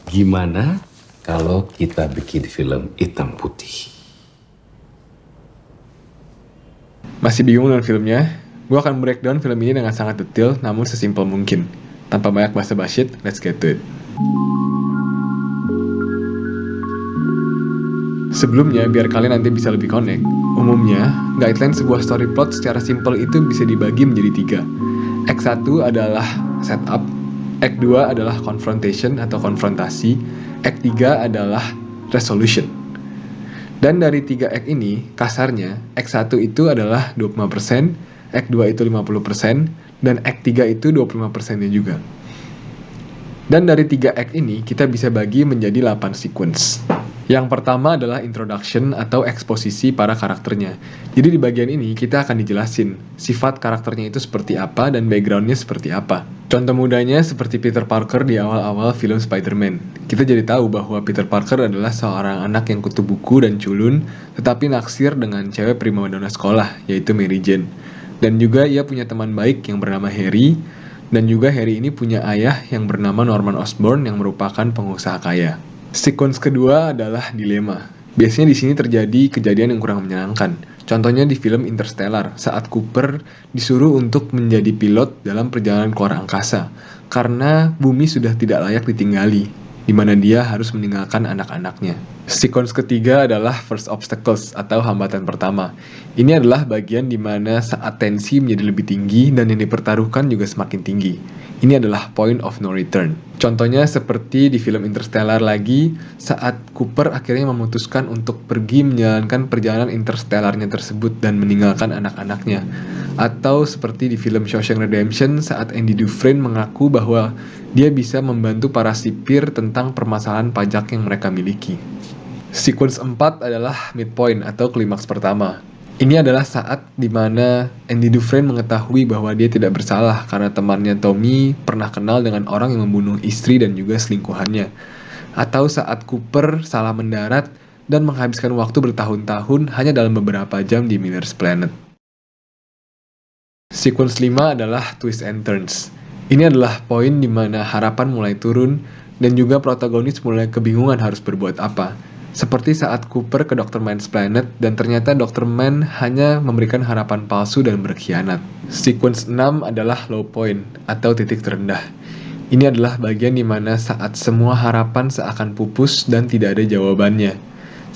Gimana kalau kita bikin film hitam putih? Masih bingung dengan filmnya? Gue akan breakdown film ini dengan sangat detail namun sesimpel mungkin. Tanpa banyak basa-basi, let's get to it. Sebelumnya, biar kalian nanti bisa lebih connect, umumnya, guideline sebuah story plot secara simpel itu bisa dibagi menjadi 3. Act 1 adalah setup, Act 2 adalah confrontation atau konfrontasi, Act 3 adalah resolution. Dan dari 3 act ini, kasarnya, act 1 itu adalah 25%, act 2 itu 50%, dan act 3 itu 25%-nya juga. Dan dari 3 act ini, kita bisa bagi menjadi 8 sequence. Yang pertama adalah introduction atau eksposisi para karakternya. Jadi di bagian ini kita akan dijelasin sifat karakternya itu seperti apa dan backgroundnya seperti apa. Contoh mudahnya seperti Peter Parker di awal-awal film Spider-Man. Kita jadi tahu bahwa Peter Parker adalah seorang anak yang kutu buku dan culun, tetapi naksir dengan cewek primadona sekolah, yaitu Mary Jane. Dan juga ia punya teman baik yang bernama Harry, dan juga Harry ini punya ayah yang bernama Norman Osborn yang merupakan pengusaha kaya. Sequence kedua adalah dilema. Biasanya di sini terjadi kejadian yang kurang menyenangkan. Contohnya di film Interstellar, saat Cooper disuruh untuk menjadi pilot dalam perjalanan keluar angkasa, karena bumi sudah tidak layak ditinggali, di mana dia harus meninggalkan anak-anaknya. Sequence ketiga adalah first obstacles atau hambatan pertama. Ini adalah bagian di mana saat tensi menjadi lebih tinggi dan yang dipertaruhkan juga semakin tinggi. Ini adalah point of no return. Contohnya seperti di film Interstellar lagi, saat Cooper akhirnya memutuskan untuk pergi menjalankan perjalanan interstellarnya tersebut dan meninggalkan anak-anaknya. Atau seperti di film Shawshank Redemption saat Andy Dufresne mengaku bahwa dia bisa membantu para sipir tentang permasalahan pajak yang mereka miliki. Sequence 4 adalah midpoint atau klimaks pertama. Ini adalah saat di mana Andy Dufresne mengetahui bahwa dia tidak bersalah karena temannya Tommy pernah kenal dengan orang yang membunuh istri dan juga selingkuhannya. Atau saat Cooper salah mendarat dan menghabiskan waktu bertahun-tahun hanya dalam beberapa jam di Miller's Planet. Sequence 5 adalah twist and turns. Ini adalah poin di mana harapan mulai turun dan juga protagonis mulai kebingungan harus berbuat apa. Seperti saat Cooper ke Dr. Man's Planet dan ternyata Dr. Man hanya memberikan harapan palsu dan berkhianat. Sequence 6 adalah low point atau titik terendah. Ini adalah bagian di mana saat semua harapan seakan pupus dan tidak ada jawabannya.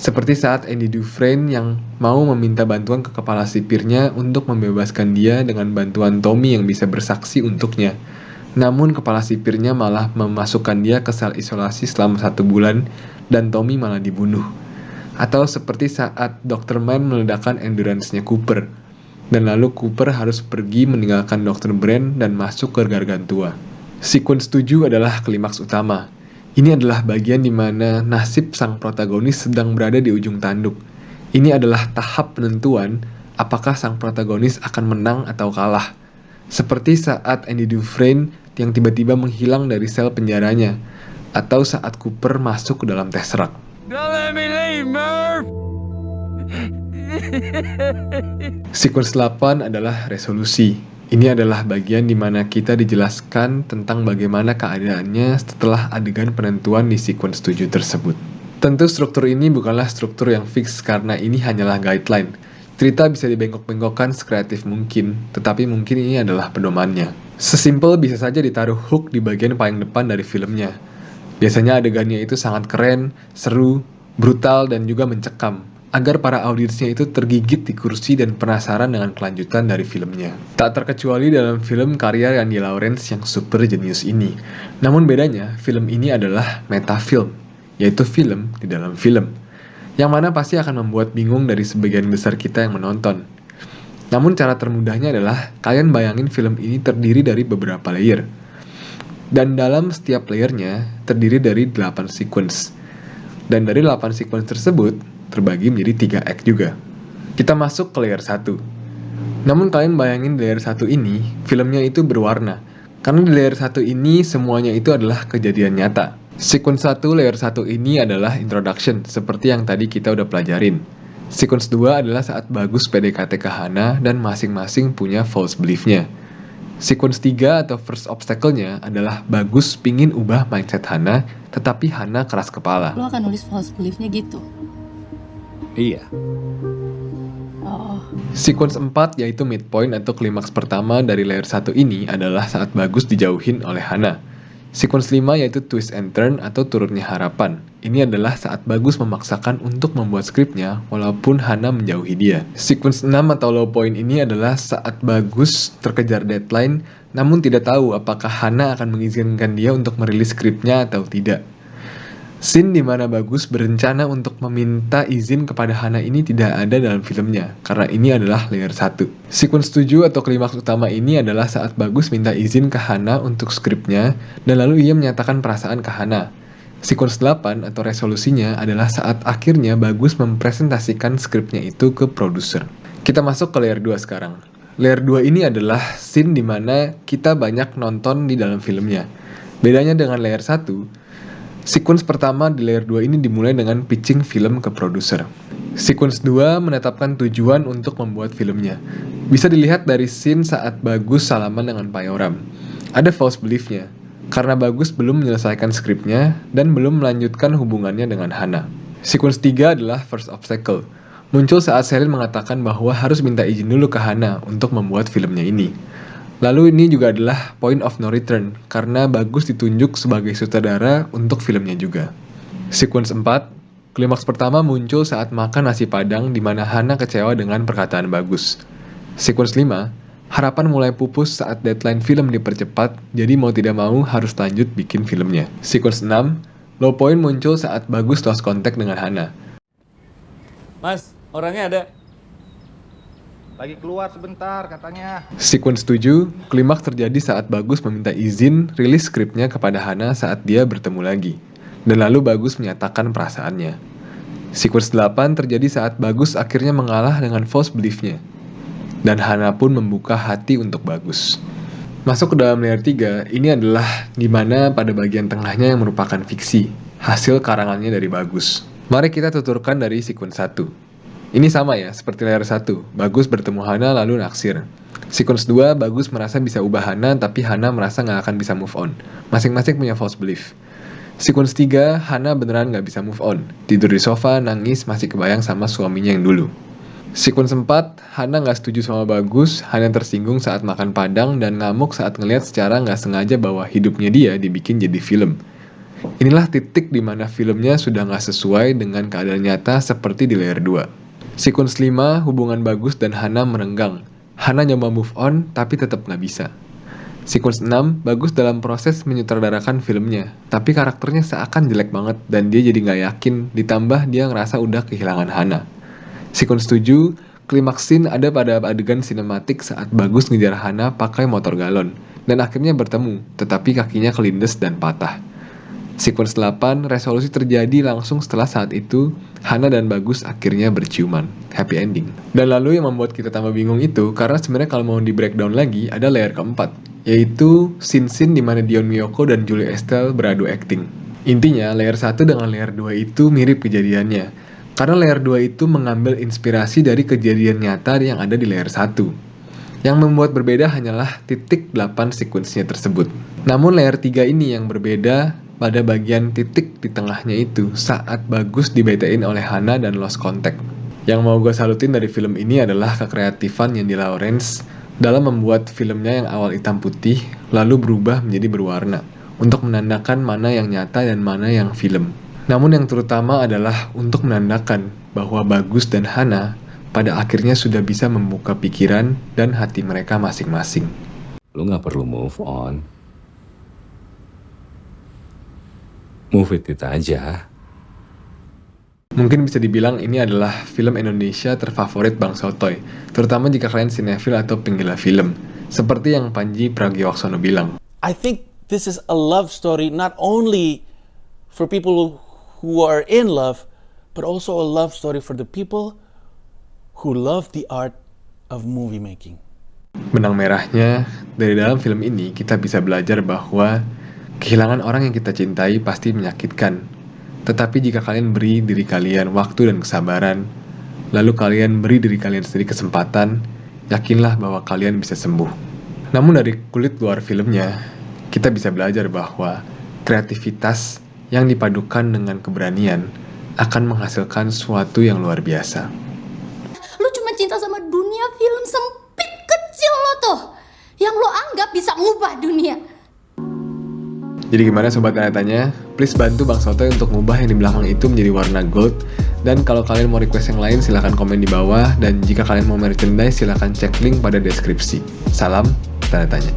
Seperti saat Andy Dufresne yang mau meminta bantuan ke kepala sipirnya untuk membebaskan dia dengan bantuan Tommy yang bisa bersaksi untuknya. Namun kepala sipirnya malah memasukkan dia ke sel isolasi selama 1 bulan dan Tommy malah dibunuh. Atau seperti saat Dr. Man meledakkan endurance-nya Cooper. Dan lalu Cooper harus pergi meninggalkan Dr. Brand dan masuk ke Gargantua. Sequence 7 adalah klimaks utama. Ini adalah bagian di mana nasib sang protagonis sedang berada di ujung tanduk. Ini adalah tahap penentuan apakah sang protagonis akan menang atau kalah. Seperti saat Andy Dufresne yang tiba-tiba menghilang dari sel penjaranya, atau saat Cooper masuk ke dalam Tesseract. Don't let me leave, Murph! Sequence 8 adalah resolusi. Ini adalah bagian di mana kita dijelaskan tentang bagaimana keadaannya setelah adegan penentuan di sequence 7 tersebut. Tentu struktur ini bukanlah struktur yang fix karena ini hanyalah guideline. Cerita bisa dibengkok-bengkokkan sekreatif mungkin, tetapi mungkin ini adalah pedomannya. Sesimpel bisa saja ditaruh hook di bagian paling depan dari filmnya. Biasanya adegannya itu sangat keren, seru, brutal, dan juga mencekam, agar para audiensnya itu tergigit di kursi dan penasaran dengan kelanjutan dari filmnya. Tak terkecuali dalam film karya Randy Lawrence yang super jenius ini. Namun bedanya, film ini adalah metafilm, yaitu film di dalam film, yang mana pasti akan membuat bingung dari sebagian besar kita yang menonton. Namun cara termudahnya adalah kalian bayangin film ini terdiri dari beberapa layer. Dan dalam setiap layernya terdiri dari 8 sequence. Dan dari 8 sequence tersebut terbagi menjadi 3 act juga. Kita masuk ke layer 1. Namun kalian bayangin di layer 1 ini, filmnya itu berwarna. Karena di layer 1 ini semuanya itu adalah kejadian nyata. Sequence 1 layer 1 ini adalah introduction, seperti yang tadi kita udah pelajarin. Sequence 2 adalah saat Bagus PDKT ke Hana dan masing-masing punya false belief-nya. Sequence 3 atau first obstacle-nya adalah Bagus pingin ubah mindset Hana, tetapi Hana keras kepala. Lo akan nulis false belief-nya gitu? Iya. Oh, Sequence 4 yaitu midpoint atau klimaks pertama dari layer 1 ini adalah saat Bagus dijauhin oleh Hana. Sequence 5 yaitu twist and turn atau turunnya harapan. Ini adalah saat Bagus memaksakan untuk membuat skripnya walaupun Hana menjauhi dia. Sequence 6 atau low point ini adalah saat Bagus terkejar deadline namun tidak tahu apakah Hana akan mengizinkan dia untuk merilis skripnya atau tidak. Scene di mana Bagus berencana untuk meminta izin kepada Hana ini tidak ada dalam filmnya, karena ini adalah layer 1. Sequence 7 atau klimaks utama ini adalah saat Bagus minta izin ke Hana untuk skripnya, dan lalu ia menyatakan perasaan ke Hana. Sequence 8 atau resolusinya adalah saat akhirnya Bagus mempresentasikan skripnya itu ke produser. Kita masuk ke layer 2 sekarang. Layer 2 ini adalah scene di mana kita banyak nonton di dalam filmnya. Bedanya dengan layer 1, sequence pertama di layer 2 ini dimulai dengan pitching film ke produser. Sequence 2 menetapkan tujuan untuk membuat filmnya. Bisa dilihat dari scene saat Bagus salaman dengan Pak Yoram. Ada false belief-nya, karena Bagus belum menyelesaikan skripnya dan belum melanjutkan hubungannya dengan Hana. Sequence 3 adalah first obstacle. Muncul saat Sheryl mengatakan bahwa harus minta izin dulu ke Hana untuk membuat filmnya ini. Lalu ini juga adalah point of no return, karena Bagus ditunjuk sebagai sutradara untuk filmnya juga. Sequence 4, klimaks pertama muncul saat makan nasi padang di mana Hana kecewa dengan perkataan Bagus. Sequence 5, harapan mulai pupus saat deadline film dipercepat, jadi mau tidak mau harus lanjut bikin filmnya. Sequence 6, low point muncul saat Bagus lost contact dengan Hana. Mas, orangnya ada. Lagi keluar sebentar katanya. Sequence 7, klimaks terjadi saat Bagus meminta izin rilis skripnya kepada Hana saat dia bertemu lagi. Dan lalu Bagus menyatakan perasaannya. Sequence 8 terjadi saat Bagus akhirnya mengalah dengan false belief-nya. Dan Hana pun membuka hati untuk Bagus. Masuk ke dalam layer 3, ini adalah dimana pada bagian tengahnya yang merupakan fiksi, hasil karangannya dari Bagus. Mari kita tuturkan dari sequence 1. Ini sama ya, seperti layer 1, Bagus bertemu Hana lalu naksir. Sequence 2, Bagus merasa bisa ubah Hana, tapi Hana merasa nggak akan bisa move on. Masing-masing punya false belief. Sequence 3, Hana beneran nggak bisa move on. Tidur di sofa, nangis, masih kebayang sama suaminya yang dulu. Sequence 4, Hana nggak setuju sama Bagus, Hana tersinggung saat makan padang, dan ngamuk saat ngelihat secara nggak sengaja bahwa hidupnya dia dibikin jadi film. Inilah titik di mana filmnya sudah nggak sesuai dengan keadaan nyata seperti di layer 2. Sequence 5, hubungan Bagus dan Hana merenggang. Hana nyoba move on, tapi tetap nggak bisa. Sequence 6, Bagus dalam proses menyutradarakan filmnya, tapi karakternya seakan jelek banget dan dia jadi nggak yakin, ditambah dia ngerasa udah kehilangan Hana. Sequence 7, klimaks scene ada pada adegan sinematik saat Bagus ngejar Hana pakai motor galon, dan akhirnya bertemu, tetapi kakinya kelindes dan patah. Sequence 8, resolusi terjadi langsung setelah saat itu, Hana dan Bagus akhirnya berciuman. Happy ending. Dan lalu yang membuat kita tambah bingung itu, karena sebenarnya kalau mau di breakdown lagi, ada layer keempat, yaitu scene-scene di mana Dion Miyoko dan Julie Estelle beradu acting. Intinya, layer 1 dengan layer 2 itu mirip kejadiannya, karena layer 2 itu mengambil inspirasi dari kejadian nyata yang ada di layer 1. Yang membuat berbeda hanyalah titik 8 sequence-nya tersebut. Namun layer 3 ini yang berbeda pada bagian titik di tengahnya itu saat Bagus dibetain oleh Hana dan lost contact. Yang mau gue salutin dari film ini adalah kekreatifan Yandy Lawrence dalam membuat filmnya yang awal hitam putih lalu berubah menjadi berwarna untuk menandakan mana yang nyata dan mana yang film. Namun yang terutama adalah untuk menandakan bahwa Bagus dan Hana pada akhirnya sudah bisa membuka pikiran dan hati mereka masing-masing. Lu nggak perlu move on. Move it aja. Mungkin bisa dibilang ini adalah film Indonesia terfavorit Bang Sotoy, terutama jika kalian sinefil atau penggila film, seperti yang Panji Pragiwaksono bilang. I think this is a love story not only for people who are in love, but also a love story for the people who love the art of movie making. Benang merahnya, dari dalam film ini kita bisa belajar bahwa kehilangan orang yang kita cintai pasti menyakitkan. Tetapi jika kalian beri diri kalian waktu dan kesabaran, lalu kalian beri diri kalian sendiri kesempatan, yakinlah bahwa kalian bisa sembuh. Namun dari kulit luar filmnya, kita bisa belajar bahwa kreativitas yang dipadukan dengan keberanian akan menghasilkan sesuatu yang luar biasa. Lu cuma cinta sama dunia film sempit kecil lo tuh, yang lo anggap bisa ngubah dunia. Jadi gimana sobat tanya-tanya? Please bantu Bang Sotoy untuk ngubah yang di belakang itu menjadi warna gold. Dan kalau kalian mau request yang lain silahkan komen di bawah. Dan jika kalian mau merchandise silahkan cek link pada deskripsi. Salam tanda tanya.